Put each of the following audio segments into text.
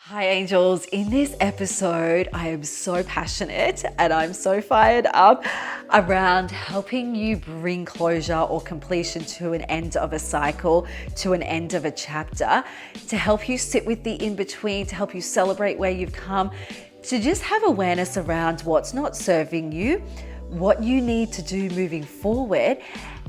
Hi angels, in this episode I am so passionate and I'm so fired up around helping you bring closure or completion to an end of a cycle, to an end of a chapter, to help you sit with the in-between, to help you celebrate where you've come, to just have awareness around what's not serving you, what you need to do moving forward,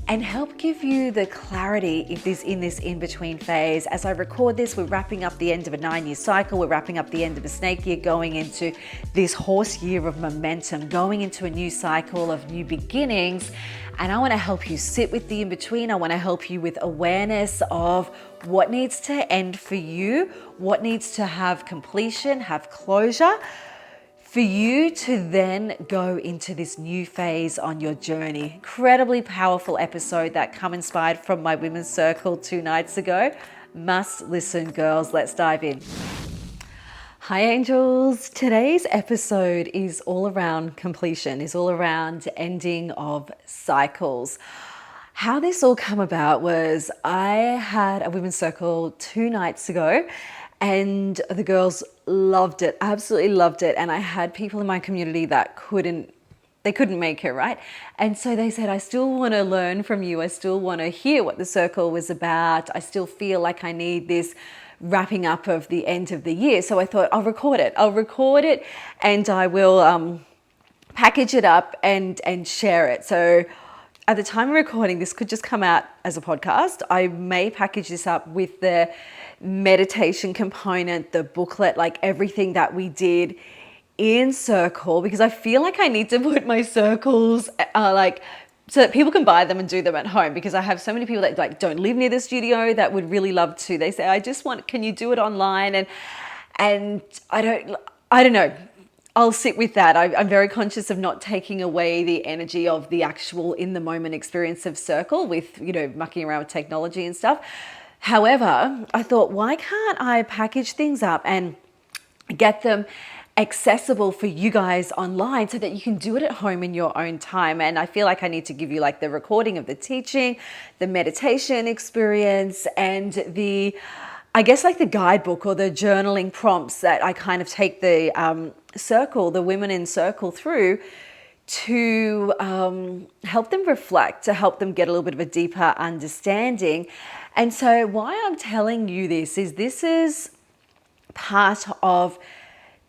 and help give you the clarity if there's in this in-between phase. As I record this, we're wrapping up the end of a 9-year cycle. We're wrapping up the end of a snake year, going into this horse year of momentum, going into a new cycle of new beginnings. And I want to help you sit with the in-between. I want to help you with awareness of what needs to end for you, what needs to have completion, have closure, for you to then go into this new phase on your journey. Incredibly powerful episode that come inspired from my women's circle 2 nights ago. Must listen, girls. Let's dive in. Hi angels. Today's episode is all around completion, is all around ending of cycles. How this all come about was I had a women's circle 2 nights ago and the girls loved it, absolutely loved it. And I had people in my community that couldn't make it, right? And so they said, I still want to learn from you. I still want to hear what the circle was about. I still feel like I need this wrapping up of the end of the year. So I thought I'll record it and I will package it up and share it. So at the time of recording, this could just come out as a podcast. I may package this up with the meditation component, the booklet, like everything that we did in circle, because I feel like I need to put my circles so that people can buy them and do them at home, because I have so many people that don't live near the studio that would really love to. They say, can you do it online? And I don't know. I'll sit with that. I'm very conscious of not taking away the energy of the actual in the moment experience of circle with, mucking around with technology and stuff. However, I thought, why can't I package things up and get them accessible for you guys online so that you can do it at home in your own time? And I feel like I need to give you like the recording of the teaching, the meditation experience, and the guidebook or the journaling prompts that I kind of take the the women in circle through to help them reflect, to help them get a little bit of a deeper understanding. And so why I'm telling you this is part of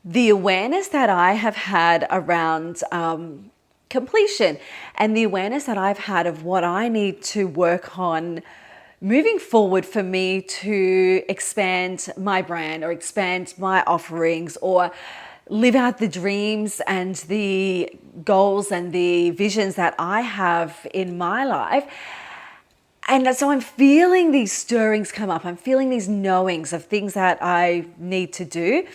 the awareness that I have had around completion, and the awareness that I've had of what I need to work on moving forward for me to expand my brand or expand my offerings or live out the dreams and the goals and the visions that I have in my life. And so I'm feeling these stirrings come up. I'm feeling these knowings of things that I need to do.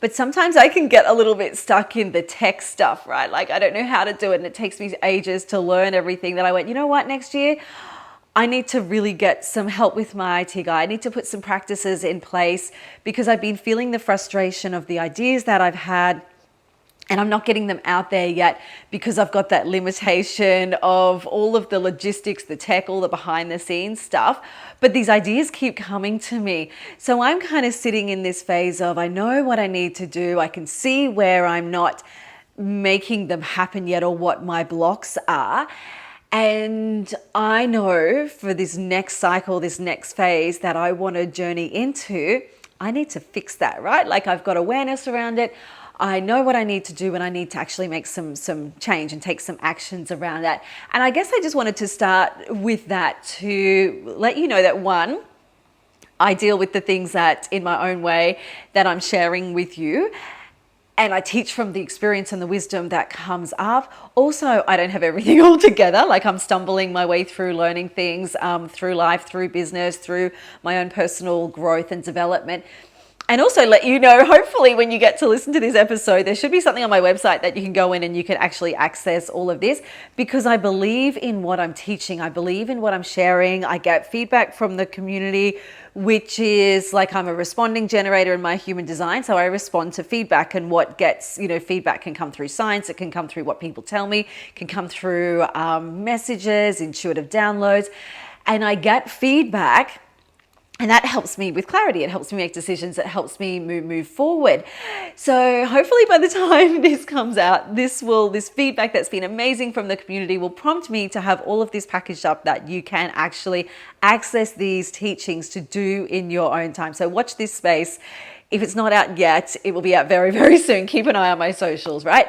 But sometimes I can get a little bit stuck in the tech stuff, right? Like I don't know how to do it and it takes me ages to learn everything that I went, you know what, next year I need to really get some help with my IT guy. I need to put some practices in place because I've been feeling the frustration of the ideas that I've had and I'm not getting them out there yet because I've got that limitation of all of the logistics, the tech, all the behind the scenes stuff. But these ideas keep coming to me. So I'm kind of sitting in this phase of I know what I need to do. I can see where I'm not making them happen yet or what my blocks are. And I know for this next cycle, this next phase that I want to journey into, I need to fix that, right? Like I've got awareness around it. I know what I need to do and I need to actually make some change and take some actions around that. And I guess I just wanted to start with that to let you know that one, I deal with the things that in my own way that I'm sharing with you. And I teach from the experience and the wisdom that comes up. Also, I don't have everything all together. Like I'm stumbling my way through learning things through life, through business, through my own personal growth and development. And also let you know, hopefully when you get to listen to this episode, there should be something on my website that you can go in and you can actually access all of this, because I believe in what I'm teaching. I believe in what I'm sharing. I get feedback from the community, which is like I'm a responding generator in my human design. So I respond to feedback, and what gets, feedback can come through science. It can come through what people tell me, can come through messages, intuitive downloads. And I get feedback And that helps me with clarity. It helps me make decisions. It helps me move forward. So hopefully by the time this comes out, this feedback that's been amazing from the community will prompt me to have all of this packaged up that you can actually access these teachings to do in your own time. So watch this space. If it's not out yet, it will be out very, very soon. Keep an eye on my socials, right?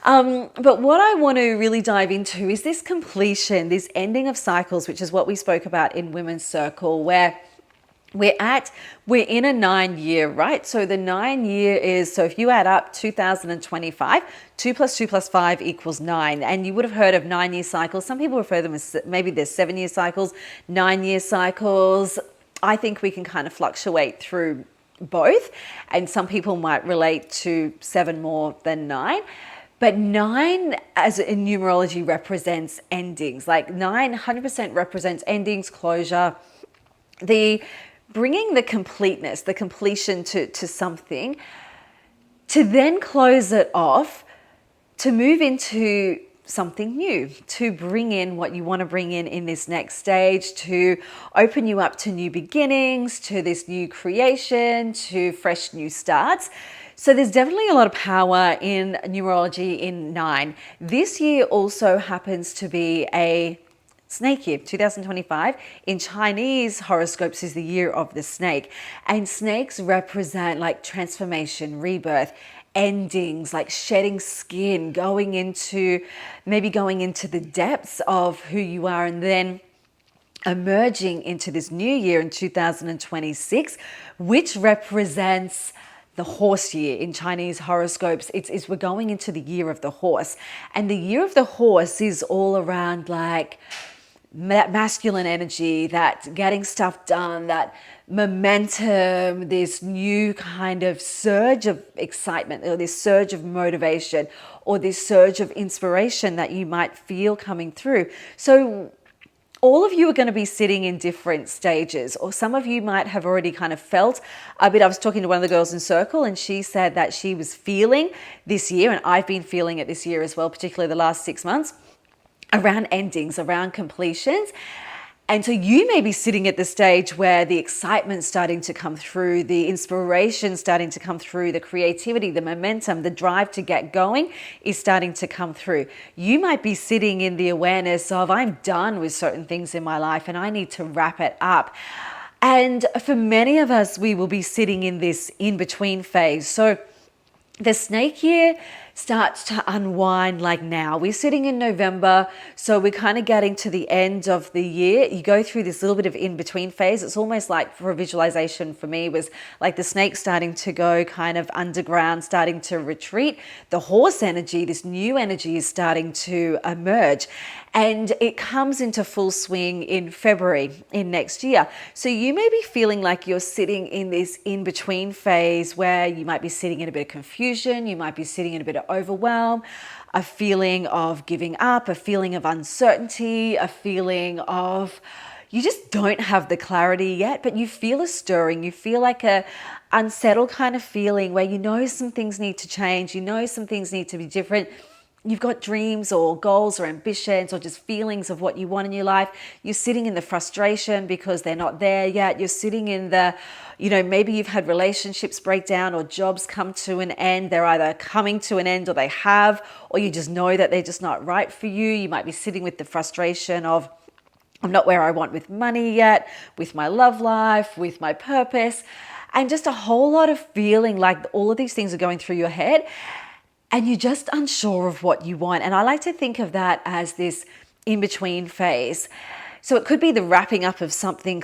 But what I want to really dive into is this completion, this ending of cycles, which is what we spoke about in Women's Circle, where we're in a 9-year, right? So the 9-year is, so if you add up 2025, 2 plus 2 plus 5 equals 9. And you would have heard of 9-year cycles. Some people refer them as, maybe there's 7-year cycles, 9-year cycles. I think we can kind of fluctuate through both. And some people might relate to 7 more than 9. But 9 as in numerology represents endings. Like 9, 100% represents endings, closure, the bringing the completeness, the completion to something, to then close it off, to move into something new, to bring in what you want to bring in this next stage, to open you up to new beginnings, to this new creation, to fresh new starts. So there's definitely a lot of power in numerology in 9. This year also happens to be a snake year, 2025. In Chinese horoscopes is the year of the snake. And snakes represent like transformation, rebirth, endings, like shedding skin, going into the depths of who you are, and then emerging into this new year in 2026, which represents the horse year in Chinese horoscopes. We're going into the year of the horse. And the year of the horse is all around like masculine energy, that getting stuff done, that momentum, this new kind of surge of excitement, or this surge of motivation, or this surge of inspiration that you might feel coming through. So all of you are going to be sitting in different stages, or some of you might have already kind of felt a bit. I was talking to one of the girls in Circle, and she said that she was feeling this year, and I've been feeling it this year as well, particularly the last 6 months, around endings, around completions. And so you may be sitting at the stage where the excitement's starting to come through, the inspiration starting to come through, the creativity, the momentum, the drive to get going is starting to come through. You might be sitting in the awareness of, I'm done with certain things in my life and I need to wrap it up. And for many of us, we will be sitting in this in-between phase. So the snake year starts to unwind like now. We're sitting in November, so we're kind of getting to the end of the year. You go through this little bit of in-between phase. It's almost like, for a visualization for me, was like the snake starting to go kind of underground, starting to retreat. The horse energy, this new energy, is starting to emerge. And it comes into full swing in February in next year. So you may be feeling like you're sitting in this in-between phase where you might be sitting in a bit of confusion, you might be sitting in a bit of overwhelm, a feeling of giving up, a feeling of uncertainty, a feeling of you just don't have the clarity yet, but you feel a stirring, you feel like a unsettled kind of feeling where you know some things need to change, you know some things need to be different. You've got dreams or goals or ambitions or just feelings of what you want in your life. You're sitting in the frustration because they're not there yet. You're sitting in the, maybe you've had relationships break down or jobs come to an end. They're either coming to an end or they have, or you just know that they're just not right for you. You might be sitting with the frustration of, I'm not where I want with money yet, with my love life, with my purpose, and just a whole lot of feeling like all of these things are going through your head. And you're just unsure of what you want. And I like to think of that as this in-between phase. So it could be the wrapping up of something,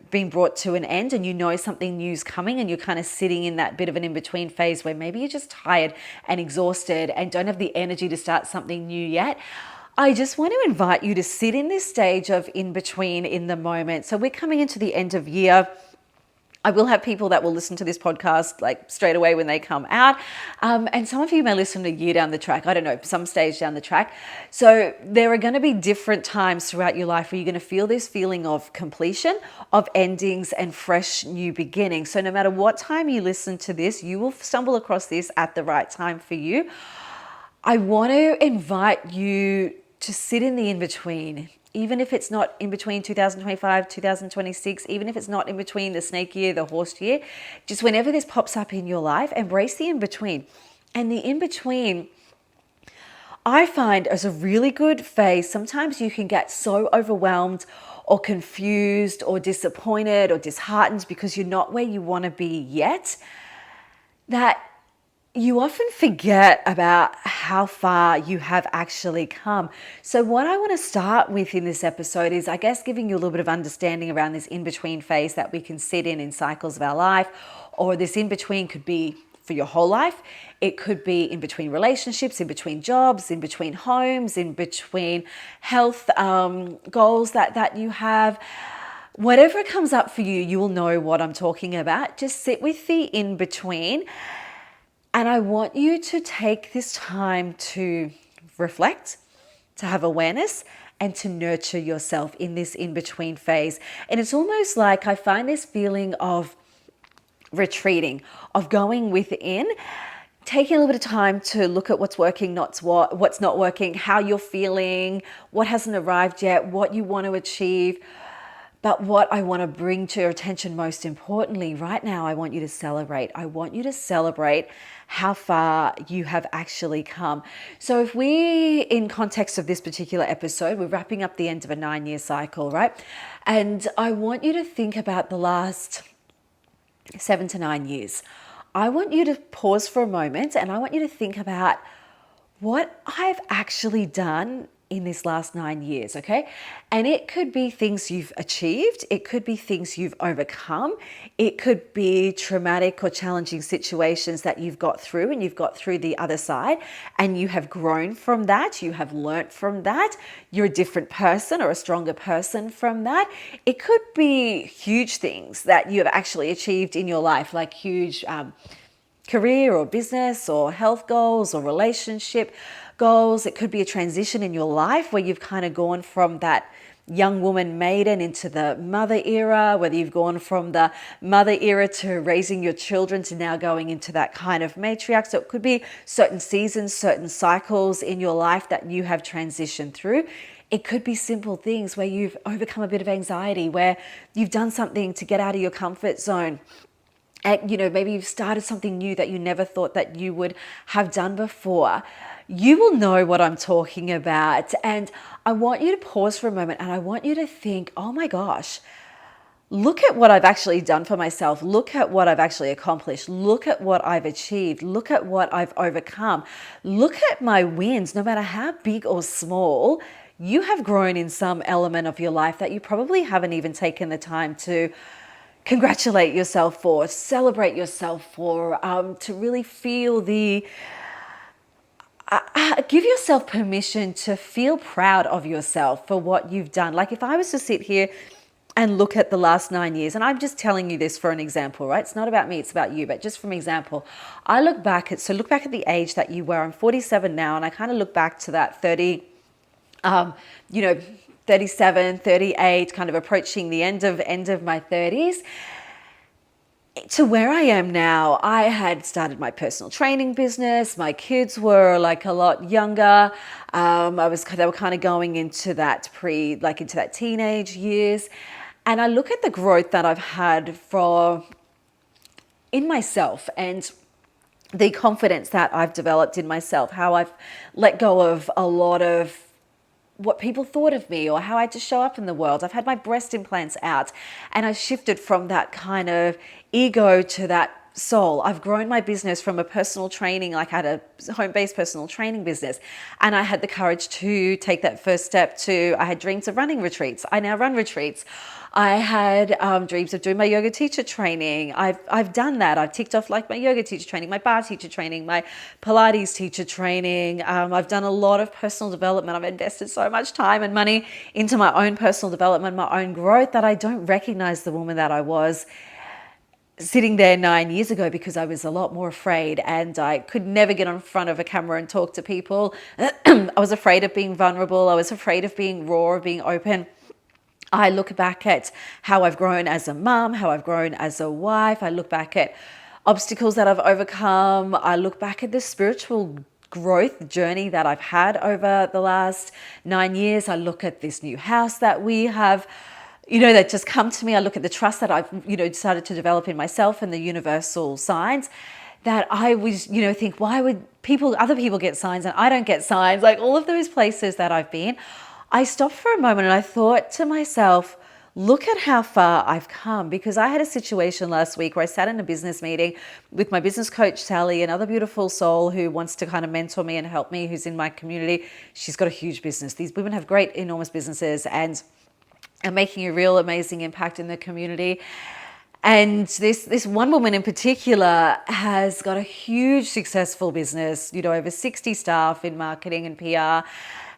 being brought to an end, and something new's coming, and you're kind of sitting in that bit of an in-between phase where maybe you're just tired and exhausted and don't have the energy to start something new yet. I just want to invite you to sit in this stage of in-between in the moment. So we're coming into the end of year. I will have people that will listen to this podcast like straight away when they come out. And some of you may listen a year down the track. I don't know, some stage down the track. So there are going to be different times throughout your life where you're going to feel this feeling of completion, of endings, and fresh new beginnings. So no matter what time you listen to this, you will stumble across this at the right time for you. I want to invite you to sit in the in-between even if it's not in between 2025, 2026, even if it's not in between the snake year, the horse year, just whenever this pops up in your life, embrace the in-between. And the in-between, I find, is a really good phase. Sometimes you can get so overwhelmed or confused or disappointed or disheartened because you're not where you want to be yet, that you often forget about how far you have actually come. So what I want to start with in this episode is, I guess, giving you a little bit of understanding around this in-between phase that we can sit in cycles of our life, or this in-between could be for your whole life. It could be in between relationships, in between jobs, in between homes, in between health goals that you have. Whatever comes up for you, you will know what I'm talking about. Just sit with the in-between. And I want you to take this time to reflect, to have awareness, and to nurture yourself in this in-between phase. And it's almost like I find this feeling of retreating, of going within, taking a little bit of time to look at what's working, what's not working, how you're feeling, what hasn't arrived yet, what you want to achieve. But what I want to bring to your attention most importantly right now, I want you to celebrate. I want you to celebrate how far you have actually come. So if we, in context of this particular episode, we're wrapping up the end of a 9-year cycle, right? And I want you to think about the last 7 to 9 years. I want you to pause for a moment and I want you to think about what I've actually done in this last 9 years, okay? And it could be things you've achieved. It could be things you've overcome. It could be traumatic or challenging situations that you've got through and you've got through the other side and you have grown from that. You have learnt from that. You're a different person or a stronger person from that. It could be huge things that you have actually achieved in your life, like huge career or business or health goals or relationship goals. It could be a transition in your life where you've kind of gone from that young woman maiden into the mother era, whether you've gone from the mother era to raising your children to now going into that kind of matriarch. So it could be certain seasons, certain cycles in your life that you have transitioned through. It could be simple things where you've overcome a bit of anxiety, where you've done something to get out of your comfort zone. And, maybe you've started something new that you never thought that you would have done before. You will know what I'm talking about. And I want you to pause for a moment and I want you to think, oh my gosh, look at what I've actually done for myself. Look at what I've actually accomplished. Look at what I've achieved. Look at what I've overcome. Look at my wins, no matter how big or small. You have grown in some element of your life that you probably haven't even taken the time to congratulate yourself for, celebrate yourself for, to really feel give yourself permission to feel proud of yourself for what you've done. Like if I was to sit here and look at the last 9 years, and I'm just telling you this for an example, right? It's not about me, it's about you, but just from example, I look back at the age that you were. I'm 47 now, and I kind of look back to that 37, 38, kind of approaching the end of my 30s, to where I am now. I had started my personal training business. My kids were like a lot younger. They were kind of going into that into that teenage years. And I look at the growth that I've had in myself and the confidence that I've developed in myself, how I've let go of a lot of what people thought of me or how I had to show up in the world. I've had my breast implants out and I shifted from that kind of ego to that soul. I've grown my business from a personal training, like I had a home-based personal training business, and I had the courage to take that first step I had dreams of running retreats. I now run retreats. I had dreams of doing my yoga teacher training. I've done that. I've ticked off like my yoga teacher training, my bar teacher training, my Pilates teacher training. I've done a lot of personal development. I've invested so much time and money into my own personal development, my own growth, that I don't recognize the woman that I was sitting there 9 years ago, because I was a lot more afraid and I could never get in front of a camera and talk to people. I was afraid of being vulnerable. I was afraid of being raw, of being open. I look back at how I've grown as a mum, how I've grown as a wife. I look back at obstacles that I've overcome. I look back at the spiritual growth journey that I've had over the last 9 years. I look at this new house that we have, that just come to me. I look at the trust that I've, started to develop in myself and the universal signs that I was, think, why would other people get signs and I don't get signs? Like all of those places that I've been, I stopped for a moment and I thought to myself, look at how far I've come. Because I had a situation last week where I sat in a business meeting with my business coach, Sally, another beautiful soul who wants to kind of mentor me and help me, who's in my community. She's got a huge business. These women have great, enormous businesses and are making a real amazing impact in the community. And this one woman in particular has got a huge successful business, over 60 staff in marketing and PR.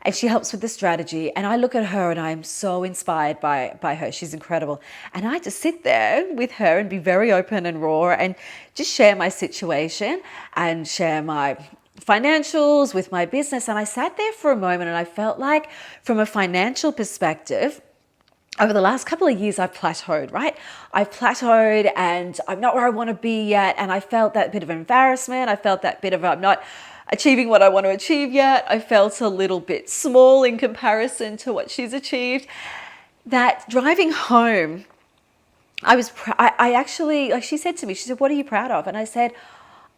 And she helps with the strategy. And I look at her and I'm so inspired by her. She's incredible. And I just sit there with her and be very open and raw and just share my situation and share my financials with my business. And I sat there for a moment and I felt like from a financial perspective, over the last couple of years, I've plateaued, right? I've plateaued and I'm not where I want to be yet. And I felt that bit of embarrassment. I felt that bit of, I'm not achieving what I want to achieve yet. I felt a little bit small in comparison to what she's achieved. That driving home, I actually, like she said to me, she said, what are you proud of? And I said,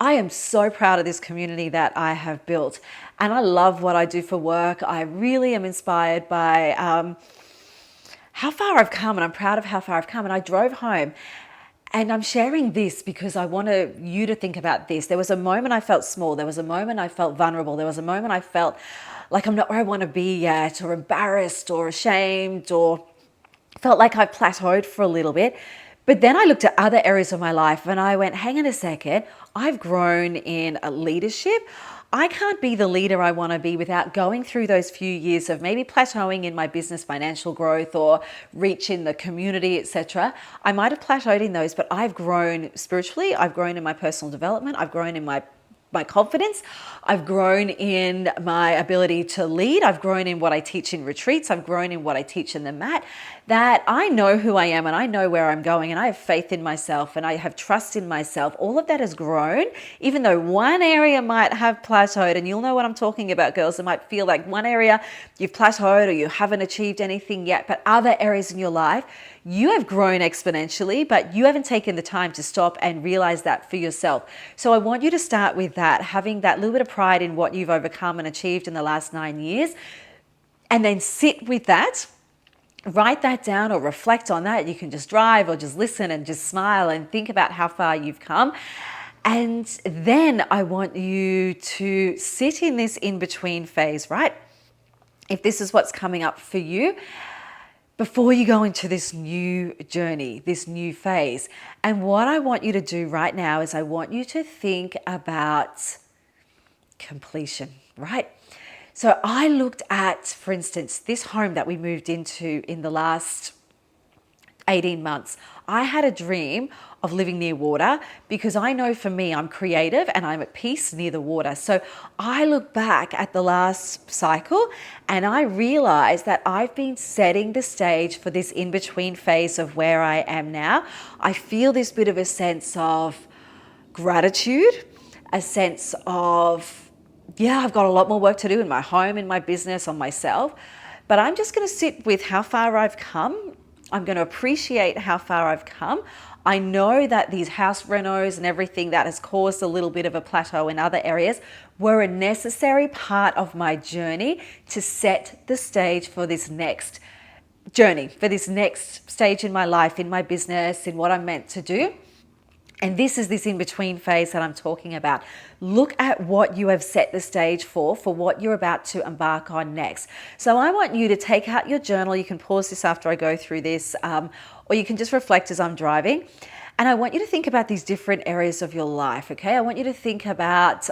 I am so proud of this community that I have built. And I love what I do for work. I really am inspired by how far I've come, and I'm proud of how far I've come. And I drove home and I'm sharing this because I want you to think about this. There was a moment I felt small. There was a moment I felt vulnerable. There was a moment I felt like I'm not where I want to be yet, or embarrassed or ashamed, or felt like I've plateaued for a little bit. But then I looked at other areas of my life and I went, hang on a second, I've grown in a leadership. I can't be the leader I want to be without going through those few years of maybe plateauing in my business financial growth or reach in the community, etc. I might have plateaued in those, but I've grown spiritually. I've grown in my personal development. I've grown in my confidence. I've grown in my ability to lead. I've grown in what I teach in retreats. I've grown in what I teach in the mat, that I know who I am and I know where I'm going and I have faith in myself and I have trust in myself. All of that has grown, even though one area might have plateaued. And you'll know what I'm talking about, girls. It might feel like one area you've plateaued or you haven't achieved anything yet, but other areas in your life, you have grown exponentially, but you haven't taken the time to stop and realize that for yourself. So I want you to start with that, having that little bit of pride in what you've overcome and achieved in the last 9 years, and then sit with that, write that down or reflect on that. You can just drive or just listen and just smile and think about how far you've come. And then I want you to sit in this in-between phase, right? If this is what's coming up for you, before you go into this new journey, this new phase. And what I want you to do right now is I want you to think about completion, right? So I looked at, for instance, this home that we moved into in the last 18 months. I had a dream of living near water because I know for me, I'm creative and I'm at peace near the water. So I look back at the last cycle and I realize that I've been setting the stage for this in-between phase of where I am now. I feel this bit of a sense of gratitude, a sense of, I've got a lot more work to do in my home, in my business, on myself, but I'm just going to sit with how far I've come. I'm going to appreciate how far I've come. I know that these house renos and everything that has caused a little bit of a plateau in other areas were a necessary part of my journey to set the stage for this next journey, for this next stage in my life, in my business, in what I'm meant to do. And this is this in-between phase that I'm talking about. Look at what you have set the stage for what you're about to embark on next. So I want you to take out your journal. You can pause this after I go through this, or you can just reflect as I'm driving. And I want you to think about these different areas of your life, okay? I want you to think about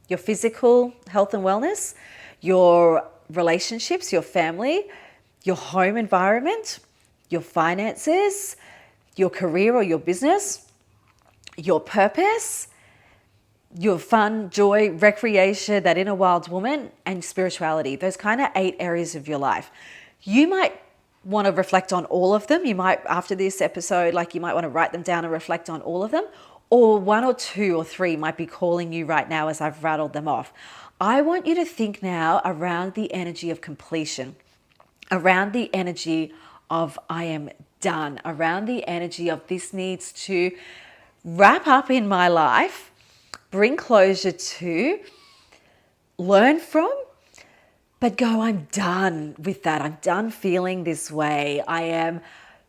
your physical health and wellness, your relationships, your family, your home environment, your finances, your career or your business, your purpose, your fun, joy, recreation, that inner wild woman, and spirituality. Those kind of 8 areas of your life. You might want to reflect on all of them. You might, after this episode, you might want to write them down and reflect on all of them. or one or two or three might be calling you right now as I've rattled them off. I want you to think now around the energy of completion, around the energy of I am done, around the energy of this needs to wrap up in my life, bring closure to, learn from, but go, I'm done with that. I'm done feeling this way. I am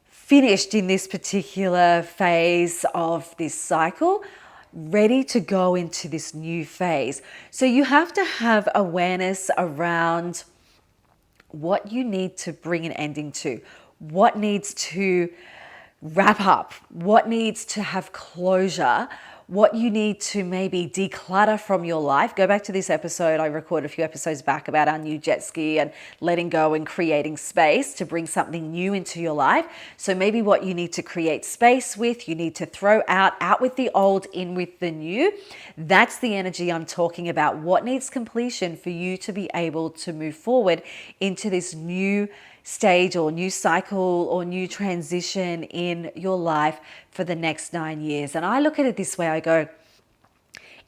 finished in this particular phase of this cycle, ready to go into this new phase. So you have to have awareness around what you need to bring an ending to, what needs to wrap up, what needs to have closure, what you need to maybe declutter from your life. Go back to this episode I recorded a few episodes back about our new jet ski and letting go and creating space to bring something new into your life. So maybe what you need to create space with, you need to throw out with the old, in with the new. That's the energy I'm talking about. What needs completion for you to be able to move forward into this new stage or new cycle or new transition in your life for the next 9 years. And I look at it this way, I go,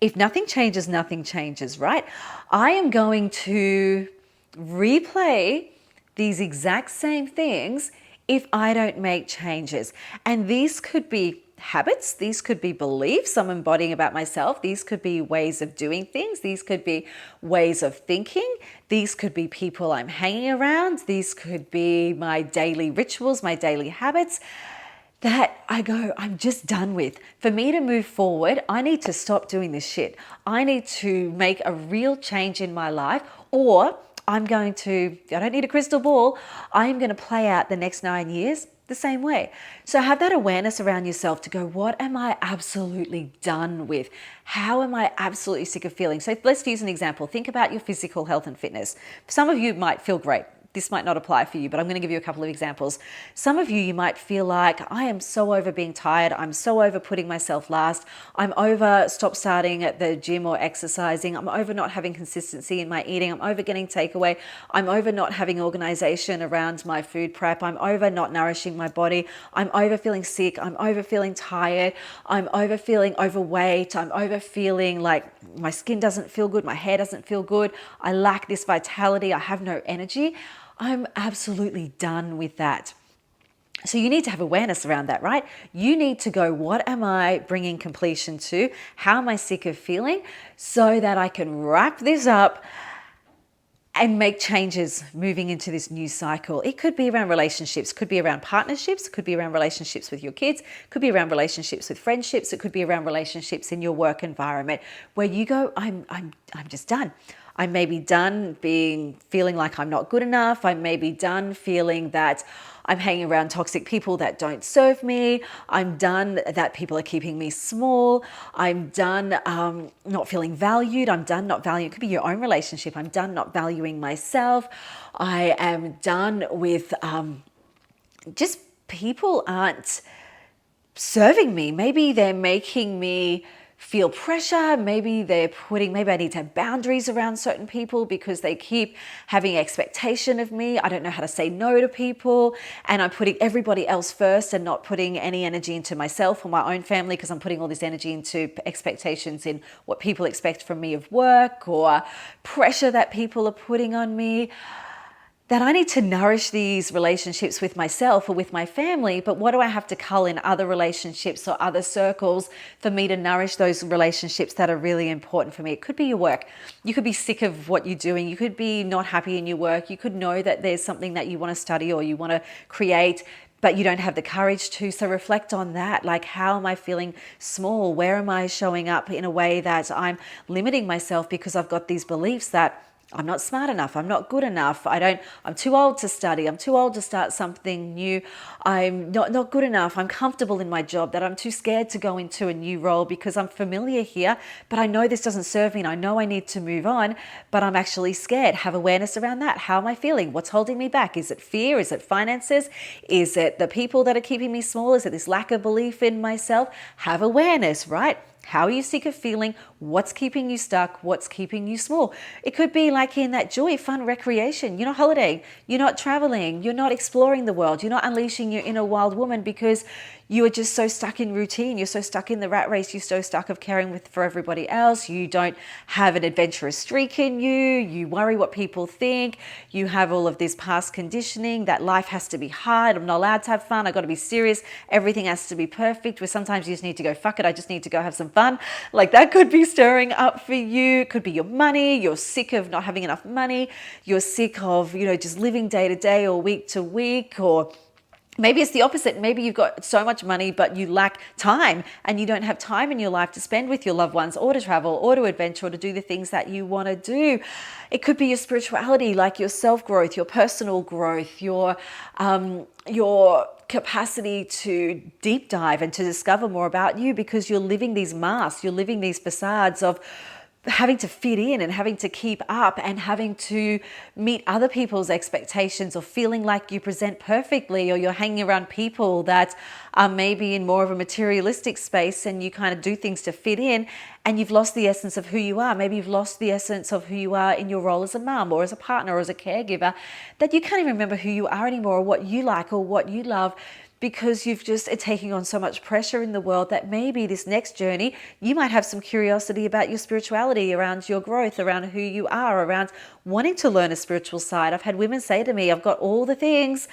if nothing changes, nothing changes, right? I am going to replay these exact same things if I don't make changes. And these could be habits, these could be beliefs I'm embodying about myself, these could be ways of doing things, these could be ways of thinking, these could be people I'm hanging around, these could be my daily rituals, my daily habits that I go, I'm just done with. For me to move forward, I need to stop doing this shit. I need to make a real change in my life, or I don't need a crystal ball, I'm going to play out the next 9 years the same way. So have that awareness around yourself to go, what am I absolutely done with? How am I absolutely sick of feeling? So let's use an example. Think about your physical health and fitness. Some of you might feel great. This might not apply for you, but I'm going to give you a couple of examples. Some of you might feel like, I am so over being tired. I'm so over putting myself last. I'm over stop starting at the gym or exercising. I'm over not having consistency in my eating. I'm over getting takeaway. I'm over not having organization around my food prep. I'm over not nourishing my body. I'm over feeling sick. I'm over feeling tired. I'm over feeling overweight. I'm over feeling like my skin doesn't feel good. My hair doesn't feel good. I lack this vitality. I have no energy. I'm absolutely done with that. So you need to have awareness around that, right? You need to go, what am I bringing completion to? How am I sick of feeling? So that I can wrap this up and make changes moving into this new cycle. It could be around relationships, could be around partnerships, could be around relationships with your kids, could be around relationships with friendships, it could be around relationships in your work environment where you go, I'm just done. I may be done feeling like I'm not good enough. I may be done feeling that I'm hanging around toxic people that don't serve me. I'm done that people are keeping me small. I'm done not feeling valued. I'm done not valuing. It could be your own relationship. I'm done not valuing myself. I am done with just people aren't serving me. Maybe they're making me feel pressure. Maybe I need to have boundaries around certain people because they keep having expectation of me. I don't know how to say no to people. And I'm putting everybody else first and not putting any energy into myself or my own family because I'm putting all this energy into expectations in what people expect from me of work or pressure that people are putting on me. That I need to nourish these relationships with myself or with my family, but what do I have to cull in other relationships or other circles for me to nourish those relationships that are really important for me? It could be your work. You could be sick of what you're doing. You could be not happy in your work. You could know that there's something that you want to study or you want to create, but you don't have the courage to. So reflect on that. Like, how am I feeling small? Where am I showing up in a way that I'm limiting myself because I've got these beliefs that I'm not smart enough. I'm not good enough. I'm too old to study. I'm too old to start something new. I'm not good enough. I'm comfortable in my job, that I'm too scared to go into a new role because I'm familiar here, but I know this doesn't serve me and I know I need to move on, but I'm actually scared. Have awareness around that. How am I feeling? What's holding me back? Is it fear? Is it finances? Is it the people that are keeping me small? Is it this lack of belief in myself? Have awareness, right? How are you sick of feeling? What's keeping you stuck? What's keeping you small? It could be like in that joy, fun, recreation. You're not holidaying. You're not traveling. You're not exploring the world. You're not unleashing your inner wild woman because you are just so stuck in routine. You're so stuck in the rat race. You're so stuck of caring for everybody else. You don't have an adventurous streak in you. You worry what people think. You have all of this past conditioning that life has to be hard. I'm not allowed to have fun. I got to be serious. Everything has to be perfect. Where sometimes you just need to go, fuck it, I just need to go have some fun. Like that could be stirring up for you. It could be your money. You're sick of not having enough money. You're sick of, just living day to day or week to week, or maybe it's the opposite. Maybe you've got so much money, but you lack time and you don't have time in your life to spend with your loved ones or to travel or to adventure or to do the things that you want to do. It could be your spirituality, like your self-growth, your personal growth, your capacity to deep dive and to discover more about you, because you're living these masks, you're living these facades of having to fit in and having to keep up and having to meet other people's expectations, or feeling like you present perfectly, or you're hanging around people that are maybe in more of a materialistic space and you kind of do things to fit in, and you've lost the essence of who you are. Maybe you've lost the essence of who you are in your role as a mum or as a partner or as a caregiver, that you can't even remember who you are anymore or what you like or what you love, because you've just are taking on so much pressure in the world that maybe this next journey, you might have some curiosity about your spirituality, around your growth, around who you are, around wanting to learn a spiritual side. I've had women say to me, I've got all the things,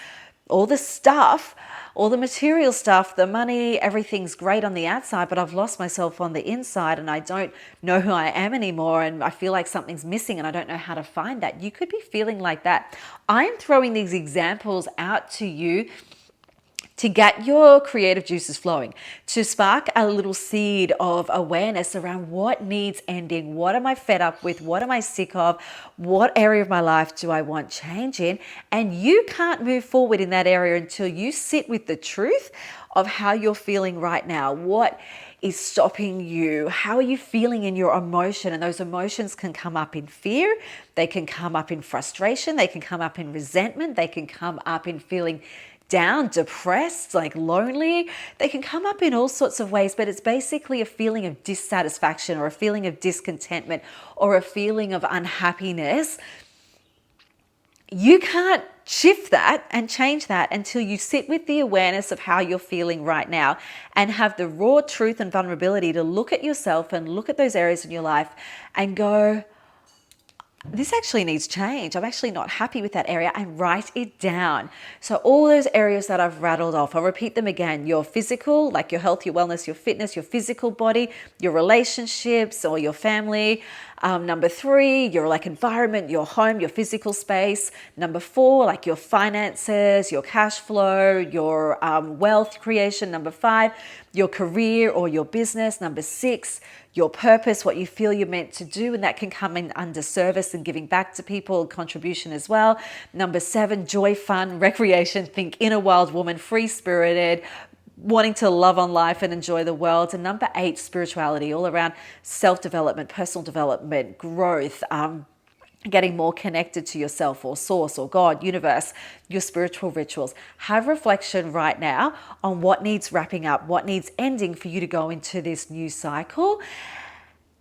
all the stuff, all the material stuff, the money, everything's great on the outside, but I've lost myself on the inside and I don't know who I am anymore, and I feel like something's missing and I don't know how to find that. You could be feeling like that. I'm throwing these examples out to you to get your creative juices flowing, to spark a little seed of awareness around what needs ending, what am I fed up with, what am I sick of, what area of my life do I want change in. And you can't move forward in that area until you sit with the truth of how you're feeling right now. What is stopping you? How are you feeling in your emotion? And those emotions can come up in fear, they can come up in frustration, they can come up in resentment, they can come up in feeling down, depressed, like lonely. They can come up in all sorts of ways, but it's basically a feeling of dissatisfaction or a feeling of discontentment or a feeling of unhappiness. You can't shift that and change that until you sit with the awareness of how you're feeling right now and have the raw truth and vulnerability to look at yourself and look at those areas in your life and go, this actually needs change. I'm actually not happy with that area, and write it down. So all those areas that I've rattled off, I'll repeat them again. Your physical, like your health, your wellness, your fitness, your physical body, your relationships or your family. Number 3, your like environment, your home, your physical space. Number 4, like your finances, your cash flow, your wealth creation. Number 5, your career or your business. Number 6, your purpose, what you feel you're meant to do, and that can come in under service and giving back to people, contribution as well. Number 7, joy, fun, recreation. Think inner wild woman, free-spirited, wanting to love on life and enjoy the world. And number 8, spirituality, all around self-development, personal development, growth, getting more connected to yourself or source or God, universe, your spiritual rituals. Have reflection right now on what needs wrapping up, what needs ending for you to go into this new cycle.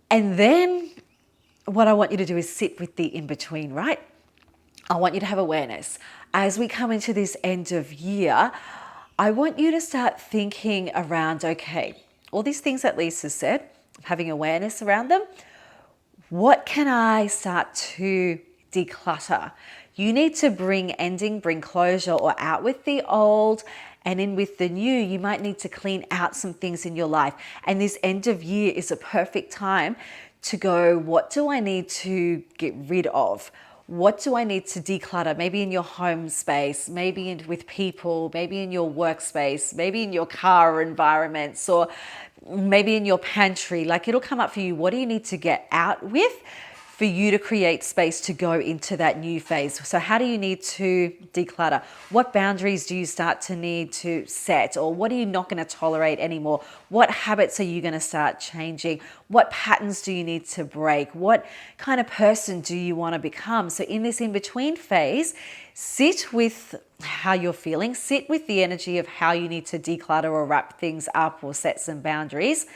And then what I want you to do is sit with the in-between, right? I want you to have awareness. As we come into this end of year, I want you to start thinking around, okay, all these things that Lisa said, having awareness around them, what can I start to declutter? You need to bring ending, bring closure, or out with the old and in with the new. You might need to clean out some things in your life. And this end of year is a perfect time to go, what do I need to get rid of? What do I need to declutter? Maybe in your home space, maybe with people, maybe in your workspace, maybe in your car environments, or maybe in your pantry. Like, it'll come up for you. What do you need to get out with for you to create space to go into that new phase? So how do you need to declutter? What boundaries do you start to need to set? Or what are you not going to tolerate anymore? What habits are you going to start changing? What patterns do you need to break? What kind of person do you want to become? So in this in-between phase, sit with how you're feeling, sit with the energy of how you need to declutter or wrap things up or set some boundaries,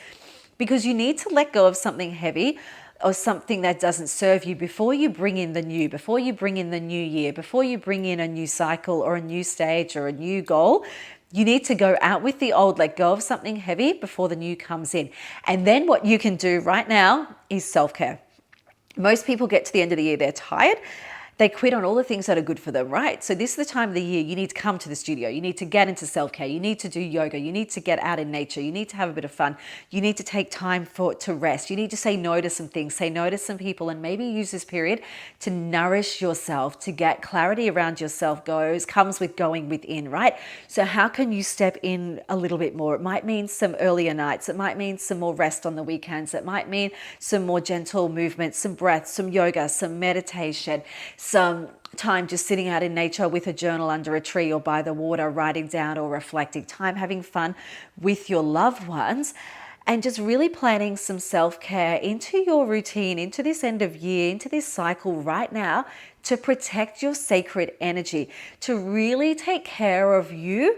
because you need to let go of something heavy or something that doesn't serve you before you bring in the new, before you bring in the new year, before you bring in a new cycle or a new stage or a new goal. You need to go out with the old, let go of something heavy before the new comes in. And then what you can do right now is self-care. Most people get to the end of the year, they're tired. They quit on all the things that are good for them, right? So this is the time of the year you need to come to the studio. You need to get into self-care. You need to do yoga. You need to get out in nature. You need to have a bit of fun. You need to take time to rest. You need to say no to some things, say no to some people, and maybe use this period to nourish yourself, to get clarity around yourself comes with going within, right? So how can you step in a little bit more? It might mean some earlier nights. It might mean some more rest on the weekends. It might mean some more gentle movements, some breath, some yoga, some meditation, some time just sitting out in nature with a journal under a tree or by the water, writing down or reflecting, time having fun with your loved ones, and just really planning some self-care into your routine, into this end of year, into this cycle right now, to protect your sacred energy, to really take care of you,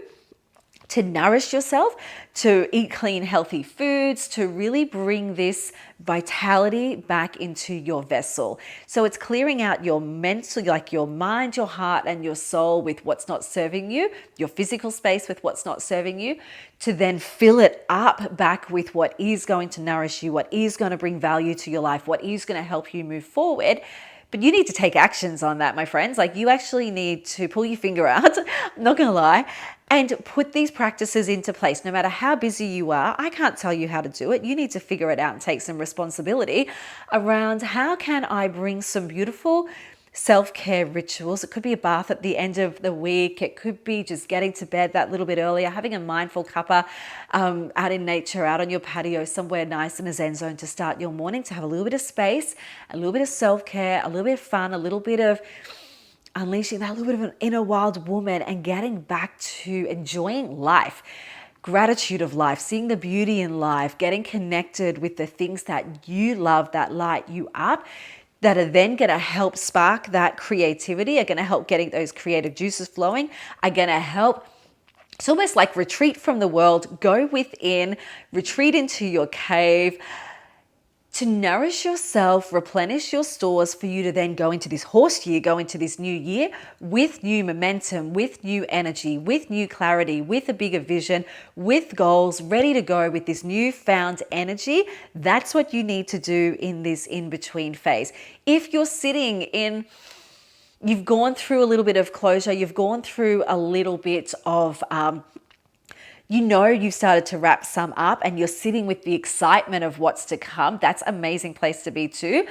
to nourish yourself, to eat clean, healthy foods, to really bring this vitality back into your vessel. So it's clearing out your mental, like your mind, your heart, and your soul with what's not serving you, your physical space with what's not serving you, to then fill it up back with what is going to nourish you, what is going to bring value to your life, what is going to help you move forward. But you need to take actions on that, my friends. Like, you actually need to pull your finger out, I'm not gonna lie, and put these practices into place. No matter how busy you are, I can't tell you how to do it. You need to figure it out and take some responsibility around how can I bring some beautiful self-care rituals. It could be a bath at the end of the week. It could be just getting to bed that little bit earlier, having a mindful cuppa out in nature, out on your patio, somewhere nice in a zen zone to start your morning, to have a little bit of space, a little bit of self-care, a little bit of fun, a little bit of unleashing that little bit of an inner wild woman and getting back to enjoying life. Gratitude of life, seeing the beauty in life, getting connected with the things that you love, that light you up, that are then going to help spark that creativity, are going to help getting those creative juices flowing, are going to help. It's almost like retreat from the world, go within, retreat into your cave, to nourish yourself, replenish your stores for you to then go into this horse year, go into this new year with new momentum, with new energy, with new clarity, with a bigger vision, with goals, ready to go with this newfound energy. That's what you need to do in this in-between phase. If you're sitting in, you've gone through a little bit of closure, you've gone through a little bit of you've started to wrap some up and you're sitting with the excitement of what's to come. That's an amazing place to be too.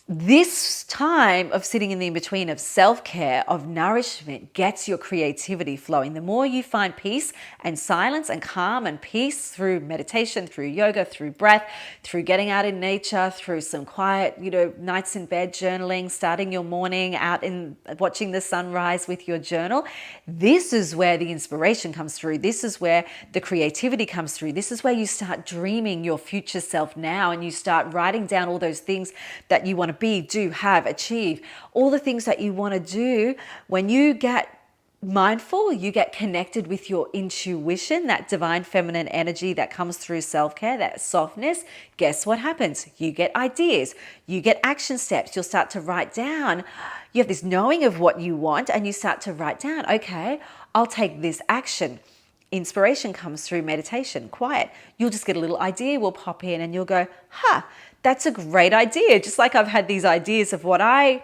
This time of sitting in the in-between of self-care, of nourishment, gets your creativity flowing. The more you find peace and silence and calm and peace through meditation, through yoga, through breath, through getting out in nature, through some quiet, nights in bed journaling, starting your morning out in watching the sunrise with your journal, this is where the inspiration comes through. This is where the creativity comes through. This is where you start dreaming your future self now, and you start writing down all those things that you want to be, do, have, achieve, all the things that you want to do. When you get mindful, you get connected with your intuition, that divine feminine energy that comes through self-care, that softness. Guess what happens? You get ideas, you get action steps. You'll start to write down. You have this knowing of what you want, and you start to write down, okay, I'll take this action. Inspiration comes through meditation, quiet. You'll just get a little idea will pop in and you'll go, that's a great idea. Just like I've had these ideas of what I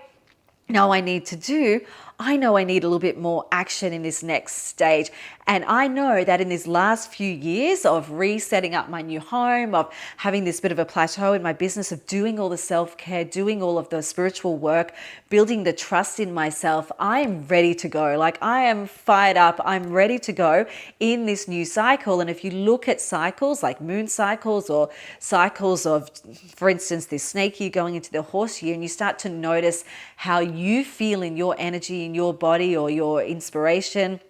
know I need to do, I know I need a little bit more action in this next stage. And I know that in these last few years of resetting up my new home, of having this bit of a plateau in my business, of doing all the self-care, doing all of the spiritual work, building the trust in myself, I am ready to go. Like, I am fired up. I'm ready to go in this new cycle. And if you look at cycles like moon cycles or cycles of, for instance, this snake year going into the horse year, and you start to notice how you feel in your energy, in your body, or your inspiration,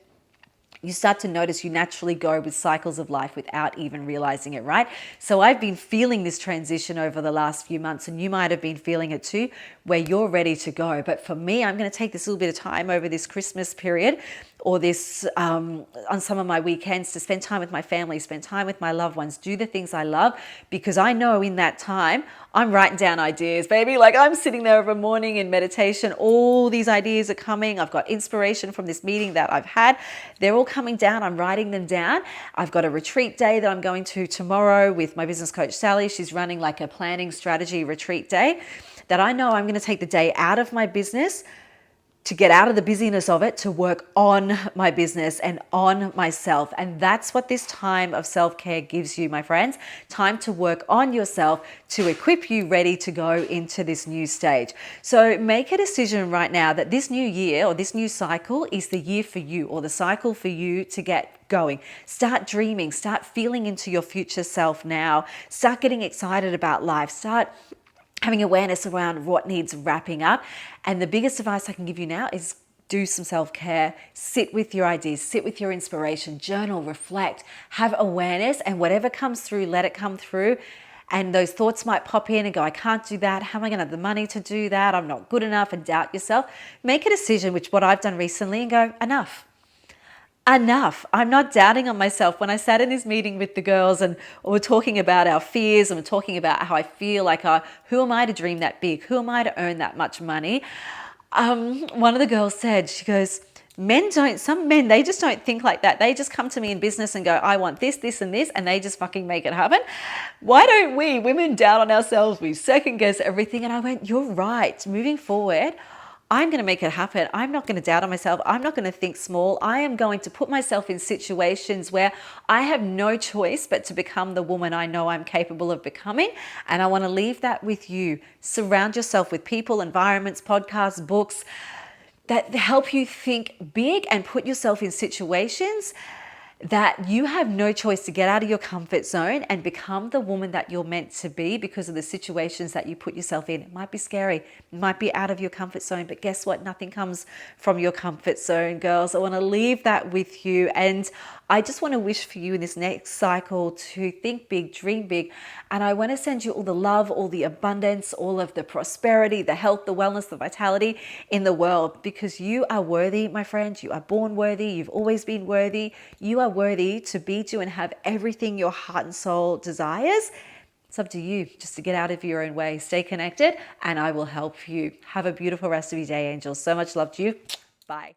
you start to notice you naturally go with cycles of life without even realizing it, right? So I've been feeling this transition over the last few months, and you might have been feeling it too, where you're ready to go. But for me, I'm going to take this little bit of time over this Christmas period, or this on some of my weekends, to spend time with my family, spend time with my loved ones, do the things I love, because I know in that time I'm writing down ideas, baby. Like, I'm sitting there every morning in meditation. All these ideas are coming. I've got inspiration from this meeting that I've had. They're all coming down. I'm writing them down. I've got a retreat day that I'm going to tomorrow with my business coach, Sally. She's running like a planning strategy retreat day that I know I'm going to take the day out of my business to get out of the busyness of it, to work on my business and on myself. And that's what this time of self-care gives you, my friends. Time to work on yourself to equip you ready to go into this new stage. So make a decision right now that this new year or this new cycle is the year for you, or the cycle for you to get going. Start dreaming, start feeling into your future self now. Start getting excited about life. Start having awareness around what needs wrapping up. And the biggest advice I can give you now is do some self-care, sit with your ideas, sit with your inspiration, journal, reflect, have awareness, and whatever comes through, let it come through. And those thoughts might pop in and go, I can't do that. How am I going to have the money to do that? I'm not good enough, and doubt yourself. Make a decision, which what I've done recently, and go, enough. Enough. I'm not doubting on myself. When I sat in this meeting with the girls and we're talking about our fears and we're talking about how I feel like, who am I to dream that big? Who am I to earn that much money? One of the girls said, she goes, some men, they just don't think like that. They just come to me in business and go, I want this, this, and this, and they just fucking make it happen. Why don't we women doubt on ourselves? We second guess everything. And I went, you're right. Moving forward, I'm going to make it happen. I'm not going to doubt on myself. I'm not going to think small. I am going to put myself in situations where I have no choice but to become the woman I know I'm capable of becoming. And I want to leave that with you. Surround yourself with people, environments, podcasts, books that help you think big and put yourself in situations that you have no choice to get out of your comfort zone and become the woman that you're meant to be because of the situations that you put yourself in. It might be scary, it might be out of your comfort zone, but guess what? Nothing comes from your comfort zone, girls. I want to leave that with you. And I just want to wish for you in this next cycle to think big, dream big. And I want to send you all the love, all the abundance, all of the prosperity, the health, the wellness, the vitality in the world, because you are worthy, my friend. You are born worthy. You've always been worthy. You are worthy to be, do, and have everything your heart and soul desires. It's up to you just to get out of your own way. Stay connected, and I will help you. Have a beautiful rest of your day, angels. So much love to you. Bye.